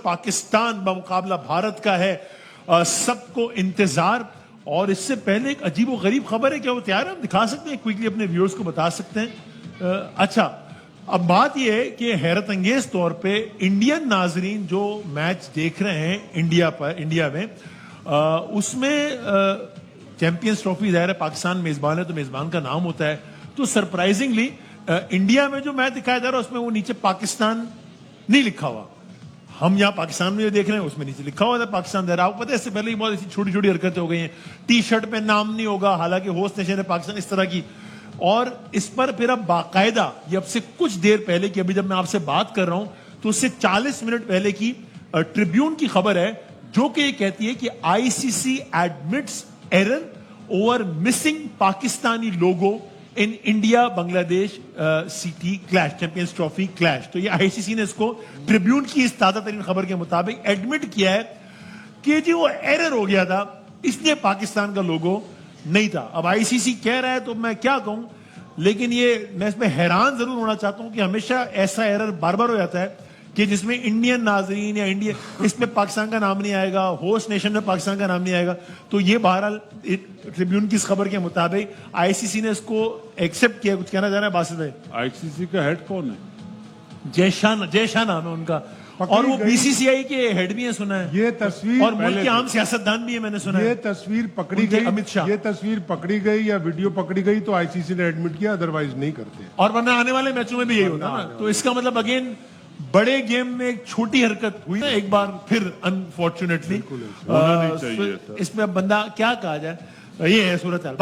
पाकिस्तान बमुकाबला भारत का है। सबको इंतजार। और इससे पहले एक अजीब व गरीब खबर है, क्या वो तैयार है? हम दिखा सकते हैं क्विकली, अपने व्यूअर्स को बता सकते हैं। अच्छा, अब बात यह है कि हैरत अंगेज तौर पे इंडियन नाजरीन जो मैच देख रहे हैं इंडिया में, उसमें चैंपियंस ट्रॉफी जाहिर है पाकिस्तान मेजबान है तो मेजबान का नाम होता है। तो सरप्राइजिंगली इंडिया में जो मैच दिखाया जा रहा है उसमें वो नीचे पाकिस्तान नहीं लिखा हुआ। हम यहाँ पाकिस्तान में जो देख रहे हैं उसमें नीचे लिखा हुआ था पाकिस्तान। दे रहा आपको पता है इससे पहले ही बहुत ऐसी छोटी छोटी हरकतें हो गई हैं। टी शर्ट पे नाम नहीं होगा, हालांकि होस्ट नेशन है पाकिस्तान, इस तरह की। और इस पर फिर अब बाकायदा, ये अब से कुछ देर पहले की, अभी जब मैं आपसे बात कर रहा हूं तो उससे 40 मिनट पहले की ट्रिब्यून की खबर है, जो कि ये कहती है कि ICC admits error over missing Pakistani logo in India Bangladesh सीटी क्लैश, चैंपियंस ट्रॉफी क्लैश। तो ये आईसीसी ने इसको ट्रिब्यून की इस ताजा तरीन खबर के मुताबिक एडमिट किया है कि जी वो एरर हो गया था, इसलिए पाकिस्तान का लोगो नहीं था। अब आईसीसी कह रहा है तो मैं क्या कहूं, लेकिन ये मैं इसमें हैरान जरूर होना चाहता हूं कि हमेशा ऐसा एरर बार बार हो जाता है कि जिसमें इंडियन नाजरीन या इंडिया, इसमें पाकिस्तान का नाम नहीं आएगा, होस्ट नेशन में पाकिस्तान का नाम नहीं आएगा। तो ये बहरहाल ट्रिब्यून की इस खबर के मुताबिक आईसीसी ने इसको एक्सेप्ट किया। कुछ कहना चाह रहे हैं बासित भाई? आईसीसी का हेड कौन है? जयशाह नाम है उनका, और वो बीसीसीआई के हेड भी है सुना है। ये तस्वीर और मुल्क के आम सियासतदान भी है मैंने सुना है। ये तस्वीर पकड़ी गई, अमित शाह, ये तस्वीर पकड़ी गई या वीडियो पकड़ी गई तो आईसीसी ने एडमिट किया, अदरवाइज नहीं करते। और वरना आने वाले मैचों में भी यही होता है ना। तो इसका मतलब अगेन बड़े गेम में एक छोटी हरकत हुई ना एक बार फिर, अनफॉर्चुनेटली। इसमें अब बंदा क्या कहा जाए, ये है सूरत हाल।